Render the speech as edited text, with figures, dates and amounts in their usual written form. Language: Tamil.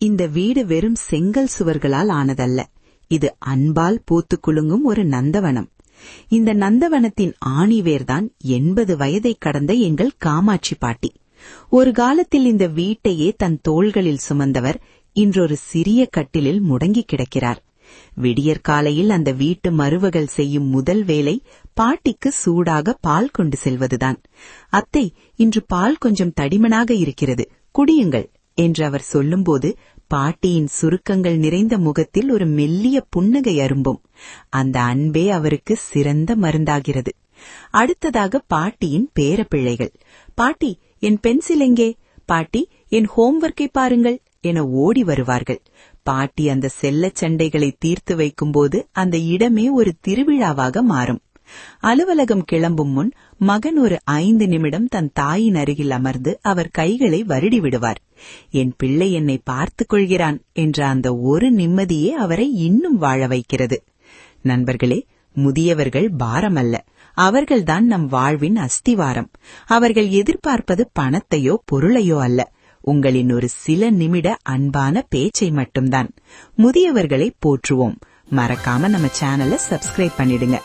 இந்த வீடு வெறும் செங்கல் சுவர்களால் ஆனதல்ல. இது அன்பால் பூத்து குலுங்கும் ஒரு நந்தவனம். இந்த நந்தவனத்தின் ஆணிவேர்தான் 80 வயதை கடந்த எங்கள் காமாட்சி பாட்டி. ஒரு காலத்தில் இந்த வீட்டையே தன் தோள்களில் சுமந்தவர் இன்றொரு சிறிய கட்டிலில் முடங்கி கிடக்கிறார். விடியற்காலையில் அந்த வீட்டு மருவகள் செய்யும் முதல் வேலை பாட்டிக்கு சூடாக பால் கொண்டு செல்வதுதான். அத்தை, இன்று பால் கொஞ்சம் தடிமனாக இருக்கிறது, குடியுங்கள் என்று அவர் சொல்லும்போது பாட்டியின் சுருக்கங்கள் நிறைந்த முகத்தில் ஒரு மெல்லிய புன்னகை அரும்பும். அந்த அன்பே அவருக்கு சிறந்த மருந்தாகிறது. அடுத்ததாக பாட்டியின் பேரப்பிள்ளைகள். பாட்டி, என் பென்சில் எங்கே? பாட்டி, என் ஹோம்வொர்க்கை பாருங்கள் என ஓடி வருவார்கள். பாட்டி அந்த செல்லச் சண்டைகளை தீர்த்து வைக்கும்போது அந்த இடமே ஒரு திருவிழாவாக மாறும். அலுவலகம் கிளம்பும் முன் மகன் ஒரு 5 நிமிடம் தன் தாயின் அருகில் அமர்ந்து அவர் கைகளை வருடி விடுவார். என் பிள்ளை என்னை பார்த்துக் கொள்கிறான் என்ற அந்த ஒரு நிம்மதியே அவரை இன்னும் வாழ வைக்கிறது. நண்பர்களே, முதியவர்கள் பாரமல்ல, அவர்கள்தான் நம் வாழ்வின் அஸ்திவாரம். அவர்கள் எதிர்பார்ப்பது பணத்தையோ பொருளையோ அல்ல, உங்களின் ஒரு சில நிமிட அன்பான பேச்சை மட்டும்தான். முதியவர்களை போற்றுவோம். மறக்காம நம்ம சேனலை சப்ஸ்கிரைப் பண்ணிடுங்க.